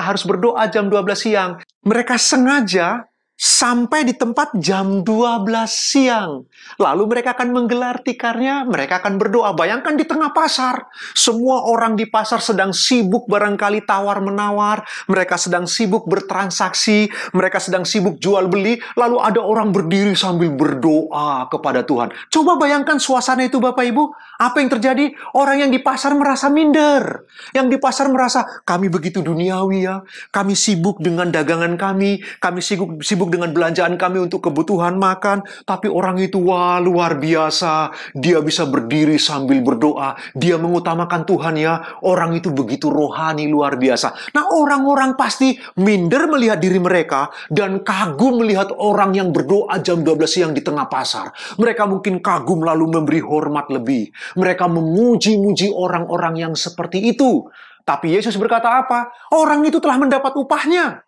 harus berdoa jam 12 siang. Mereka sengaja sampai di tempat jam 12 siang. Lalu mereka akan menggelar tikarnya, mereka akan berdoa. Bayangkan di tengah pasar, semua orang di pasar sedang sibuk barangkali tawar-menawar, mereka sedang sibuk bertransaksi, mereka sedang sibuk jual-beli, lalu ada orang berdiri sambil berdoa kepada Tuhan. Coba bayangkan suasana itu Bapak Ibu. Apa yang terjadi? Orang yang di pasar merasa minder. Yang di pasar merasa, kami begitu duniawi ya, kami sibuk dengan dagangan kami sibuk dengan belanjaan kami untuk kebutuhan makan, tapi orang itu wah luar biasa, dia bisa berdiri sambil berdoa, dia mengutamakan Tuhan ya, orang itu begitu rohani luar biasa. Nah orang-orang pasti minder melihat diri mereka dan kagum melihat orang yang berdoa jam 12 siang di tengah pasar. Mereka mungkin kagum lalu memberi hormat lebih, mereka memuji-muji orang-orang yang seperti itu. Tapi Yesus berkata apa? Orang itu telah mendapat upahnya.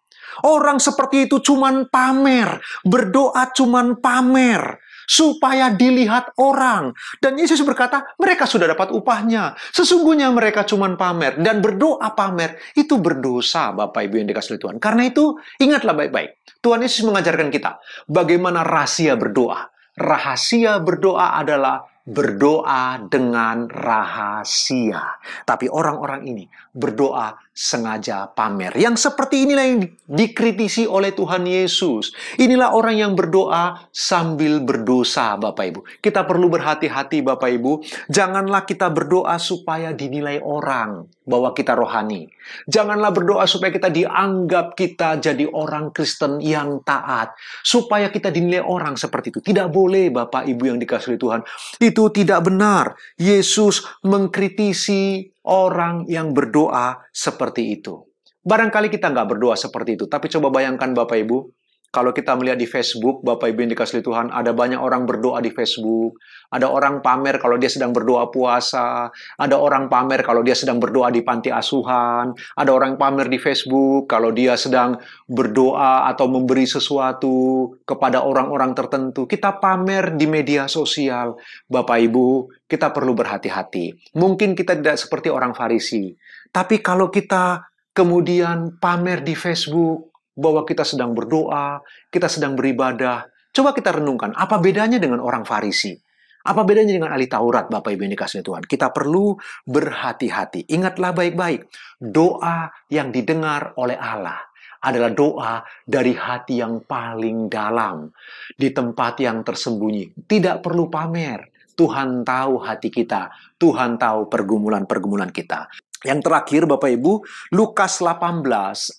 Orang seperti itu cuman pamer, berdoa cuman pamer, supaya dilihat orang. Dan Yesus berkata, mereka sudah dapat upahnya. Sesungguhnya mereka cuman pamer, dan berdoa pamer, itu berdosa Bapak Ibu yang dikasihi Tuhan. Karena itu, ingatlah baik-baik, Tuhan Yesus mengajarkan kita, bagaimana rahasia berdoa. Rahasia berdoa adalah berdoa dengan rahasia. Tapi orang-orang ini berdoa sengaja pamer. Yang seperti inilah yang dikritisi oleh Tuhan Yesus. Inilah orang yang berdoa sambil berdosa, Bapak Ibu. Kita perlu berhati-hati, Bapak Ibu. Janganlah kita berdoa supaya dinilai orang bahwa kita rohani. Janganlah berdoa supaya kita dianggap kita jadi orang Kristen yang taat. Supaya kita dinilai orang seperti itu. Tidak boleh, Bapak Ibu yang dikasihi Tuhan. Itu tidak benar. Yesus mengkritisi orang yang berdoa seperti itu. Barangkali kita nggak berdoa seperti itu, tapi coba bayangkan Bapak Ibu, kalau kita melihat di Facebook, Bapak Ibu yang dikasihi Tuhan, ada banyak orang berdoa di Facebook, ada orang pamer kalau dia sedang berdoa puasa, ada orang pamer kalau dia sedang berdoa di panti asuhan, ada orang pamer di Facebook kalau dia sedang berdoa atau memberi sesuatu kepada orang-orang tertentu. Kita pamer di media sosial. Bapak Ibu, kita perlu berhati-hati. Mungkin kita tidak seperti orang Farisi, tapi kalau kita kemudian pamer di Facebook bahwa kita sedang berdoa, kita sedang beribadah, coba kita renungkan, apa bedanya dengan orang Farisi? Apa bedanya dengan ahli Taurat, Bapak Ibu yang dikasihi Tuhan? Kita perlu berhati-hati. Ingatlah baik-baik, doa yang didengar oleh Allah adalah doa dari hati yang paling dalam, di tempat yang tersembunyi. Tidak perlu pamer. Tuhan tahu hati kita. Tuhan tahu pergumulan-pergumulan kita. Yang terakhir Bapak Ibu, Lukas 18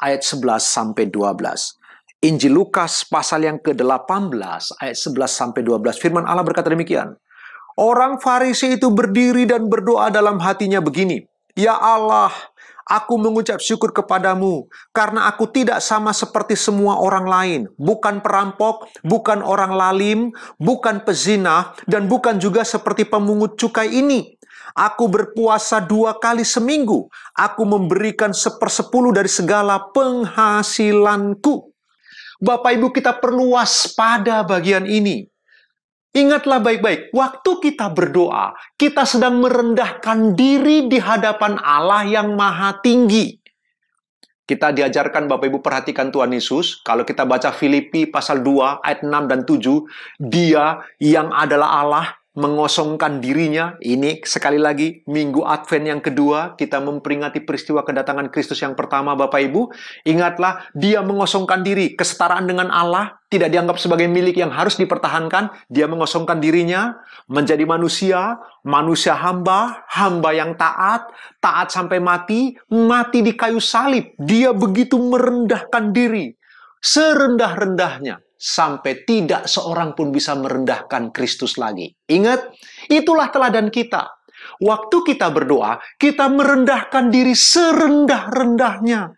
ayat 11 sampai 12. Injil Lukas pasal yang ke-18 ayat 11-12 firman Allah berkata demikian. Orang Farisi itu berdiri dan berdoa dalam hatinya begini, "Ya Allah, aku mengucap syukur kepadamu karena aku tidak sama seperti semua orang lain, bukan perampok, bukan orang lalim, bukan pezina, dan bukan juga seperti pemungut cukai ini. Aku berpuasa 2 kali seminggu, aku memberikan 1/10 dari segala penghasilanku." Bapak Ibu, kita perlu waspada bagian ini. Ingatlah baik-baik, waktu kita berdoa, kita sedang merendahkan diri di hadapan Allah yang Maha Tinggi. Kita diajarkan, Bapak Ibu, perhatikan Tuhan Yesus. Kalau kita baca Filipi pasal 2 ayat 6 dan 7, Dia yang adalah Allah mengosongkan dirinya. Ini sekali lagi minggu Advent yang kedua, kita memperingati peristiwa kedatangan Kristus yang pertama, Bapak Ibu. Ingatlah, Dia mengosongkan diri, kesetaraan dengan Allah tidak dianggap sebagai milik yang harus dipertahankan. Dia mengosongkan dirinya menjadi manusia, manusia hamba, hamba yang taat, taat sampai mati, mati di kayu salib. Dia begitu merendahkan diri, serendah-rendahnya, sampai tidak seorang pun bisa merendahkan Kristus lagi. Ingat, itulah teladan kita. Waktu kita berdoa, kita merendahkan diri serendah-rendahnya.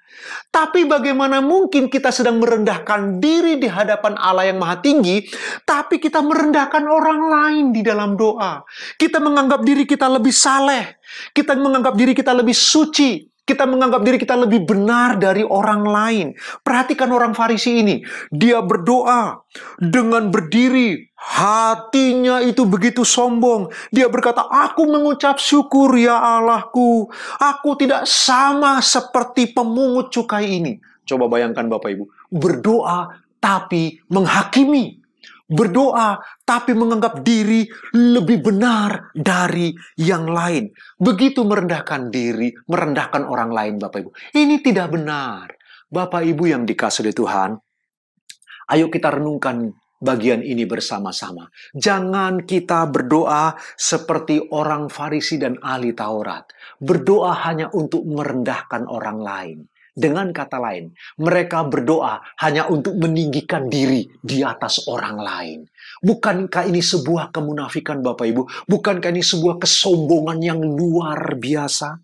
Tapi bagaimana mungkin kita sedang merendahkan diri di hadapan Allah yang Maha Tinggi, tapi kita merendahkan orang lain di dalam doa. Kita menganggap diri kita lebih saleh, kita menganggap diri kita lebih suci, kita menganggap diri kita lebih benar dari orang lain. Perhatikan orang Farisi ini. Dia berdoa dengan berdiri. Hatinya itu begitu sombong. Dia berkata, "Aku mengucap syukur ya Allahku. Aku tidak sama seperti pemungut cukai ini." Coba bayangkan Bapak Ibu. Berdoa tapi menghakimi. Berdoa, tapi menganggap diri lebih benar dari yang lain. Begitu merendahkan diri, merendahkan orang lain, Bapak Ibu. Ini tidak benar. Bapak Ibu yang dikasihi Tuhan, ayo kita renungkan bagian ini bersama-sama. Jangan kita berdoa seperti orang Farisi dan ahli Taurat. Berdoa hanya untuk merendahkan orang lain. Dengan kata lain, mereka berdoa hanya untuk meninggikan diri di atas orang lain. Bukankah ini sebuah kemunafikan, Bapak Ibu? Bukankah ini sebuah kesombongan yang luar biasa?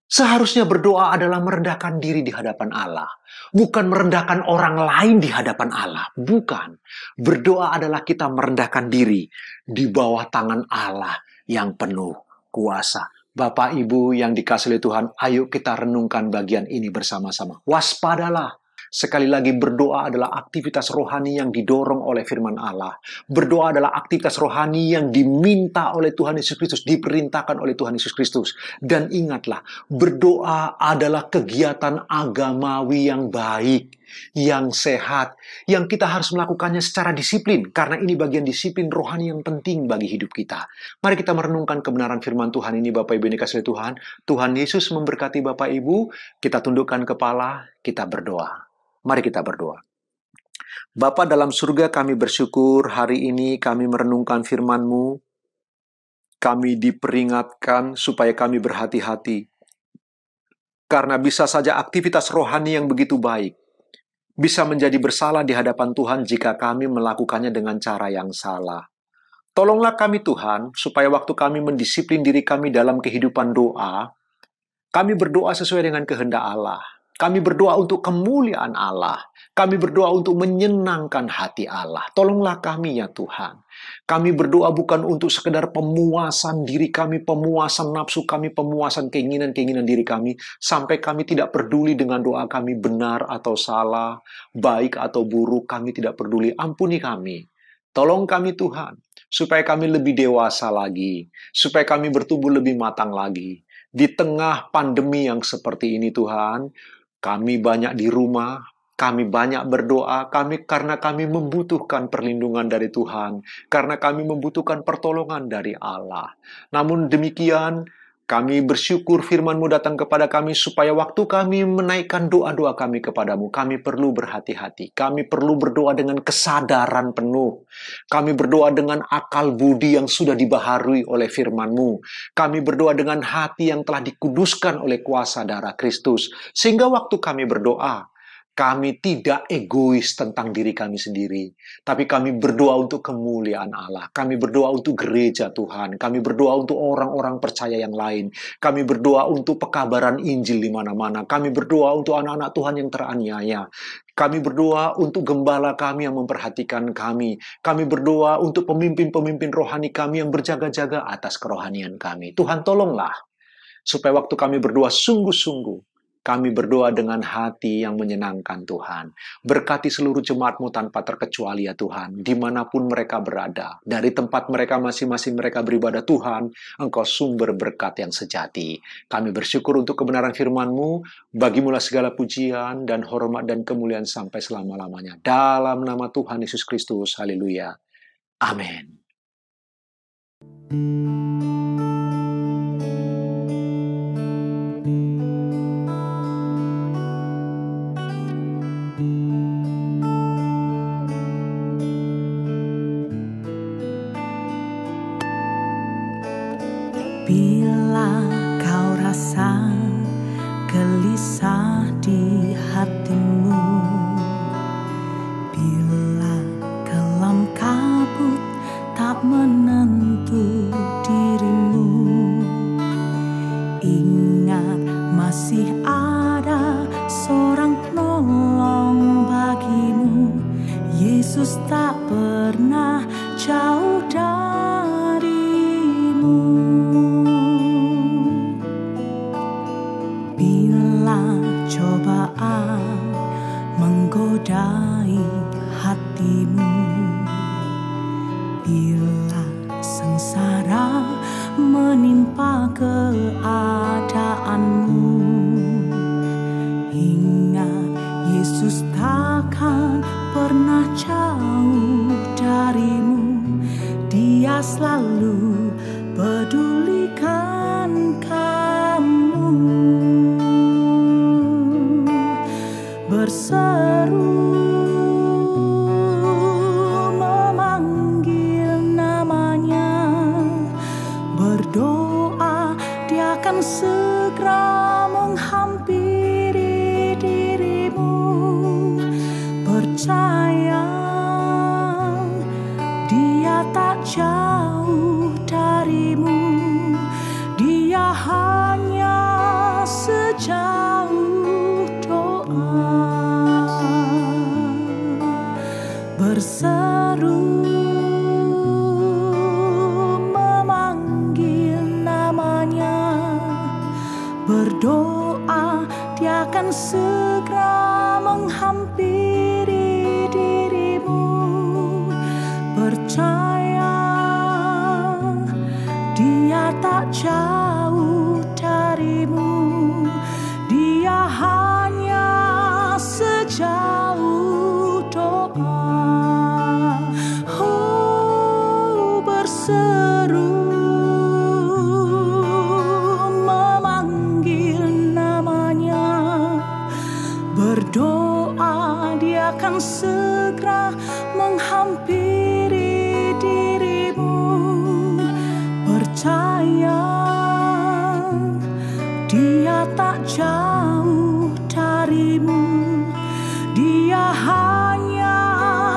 Seharusnya berdoa adalah merendahkan diri di hadapan Allah. Bukan merendahkan orang lain di hadapan Allah. Bukan. Berdoa adalah kita merendahkan diri di bawah tangan Allah yang penuh kuasa. Bapak Ibu yang dikasihi Tuhan, ayo kita renungkan bagian ini bersama-sama. Waspadalah. Sekali lagi, berdoa adalah aktivitas rohani yang didorong oleh firman Allah. Berdoa adalah aktivitas rohani yang diminta oleh Tuhan Yesus Kristus, diperintahkan oleh Tuhan Yesus Kristus. Dan ingatlah, berdoa adalah kegiatan agamawi yang baik, yang sehat, yang kita harus melakukannya secara disiplin, karena ini bagian disiplin rohani yang penting bagi hidup kita. Mari kita merenungkan kebenaran firman Tuhan ini, Bapak Ibu yang dikasihi Tuhan. Tuhan Yesus memberkati Bapak Ibu. Kita tundukkan kepala, kita berdoa. Mari kita berdoa. Bapa dalam surga, kami bersyukur hari ini kami merenungkan firman-Mu. Kami diperingatkan supaya kami berhati-hati. Karena bisa saja aktivitas rohani yang begitu baik bisa menjadi bersalah di hadapan Tuhan jika kami melakukannya dengan cara yang salah. Tolonglah kami Tuhan, supaya waktu kami mendisiplin diri kami dalam kehidupan doa, kami berdoa sesuai dengan kehendak Allah. Kami berdoa untuk kemuliaan Allah. Kami berdoa untuk menyenangkan hati Allah. Tolonglah kami ya Tuhan. Kami berdoa bukan untuk sekedar pemuasan diri kami, pemuasan nafsu kami, pemuasan keinginan-keinginan diri kami, sampai kami tidak peduli dengan doa kami benar atau salah, baik atau buruk, kami tidak peduli. Ampuni kami. Tolong kami Tuhan, supaya kami lebih dewasa lagi, supaya kami bertumbuh lebih matang lagi. Di tengah pandemi yang seperti ini Tuhan, kami banyak di rumah, kami banyak berdoa, karena kami membutuhkan perlindungan dari Tuhan, karena kami membutuhkan pertolongan dari Allah. Namun demikian, kami bersyukur firman-Mu datang kepada kami supaya waktu kami menaikkan doa-doa kami kepadamu, kami perlu berhati-hati. Kami perlu berdoa dengan kesadaran penuh. Kami berdoa dengan akal budi yang sudah dibaharui oleh firman-Mu. Kami berdoa dengan hati yang telah dikuduskan oleh kuasa darah Kristus. Sehingga waktu kami berdoa, Kami tidak egois tentang diri kami sendiri, tapi kami berdoa untuk kemuliaan Allah. Kami berdoa untuk gereja Tuhan. Kami berdoa untuk orang-orang percaya yang lain. Kami berdoa untuk pekabaran Injil di mana-mana. Kami berdoa untuk anak-anak Tuhan yang teraniaya. Kami berdoa untuk gembala kami yang memperhatikan kami. Kami berdoa untuk pemimpin-pemimpin rohani kami yang berjaga-jaga atas kerohanian kami. Tuhan tolonglah, supaya waktu kami berdoa sungguh-sungguh, kami berdoa dengan hati yang menyenangkan Tuhan. Berkati seluruh jemaat-Mu tanpa terkecuali ya Tuhan, dimanapun mereka berada. Dari tempat mereka masing-masing mereka beribadah Tuhan, Engkau sumber berkat yang sejati. Kami bersyukur untuk kebenaran firman-Mu, bagimulah segala pujian dan hormat dan kemuliaan sampai selama-lamanya. Dalam nama Tuhan Yesus Kristus, haleluya. Amin. Bila kau rasa gelisah di hatimu, bila kelam kabut tak menentu dirimu, ingat masih ada seorang penolong bagimu. Yesus tak pernah jauh darimu. Cobaan menggodai hatimu, bila sengsara menimpa keadaanmu, ingat Yesus takkan pernah jauh darimu. Dia selalu pedulikan kamu. Berseru memanggil namanya, berdoa Dia akan segera menghampiri dirimu. Percaya Dia tak jauh darimu, Dia hanya sejauh doa. Berseru memanggil namanya, berdoa Dia akan segera menghampiri dirimu. Percaya Dia tak jauh darimu, Dia hanya sejauh doa. Berseru memanggil namanya, berdoa Dia akan segera menghampiri dirimu. Percaya Dia tak jauh darimu, Dia hanya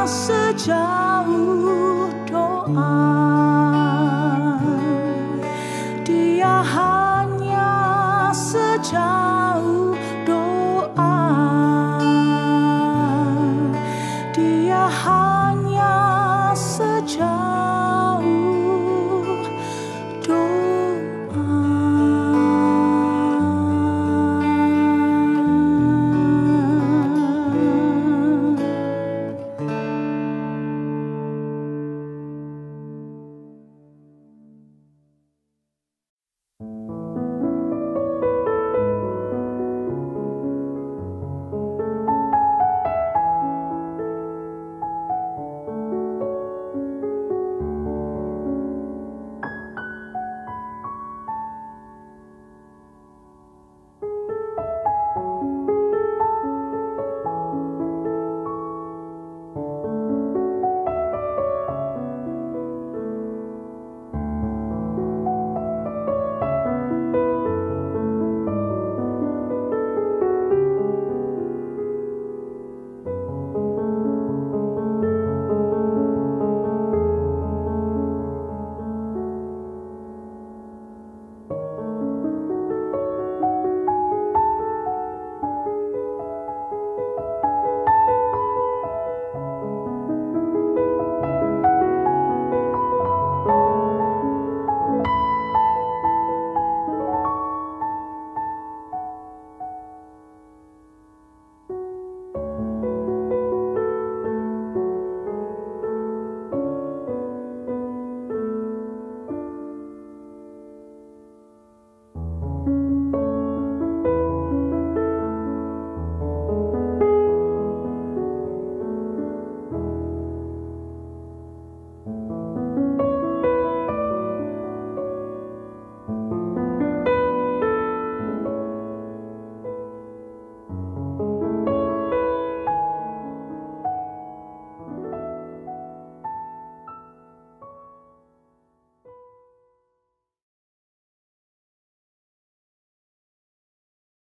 sejauh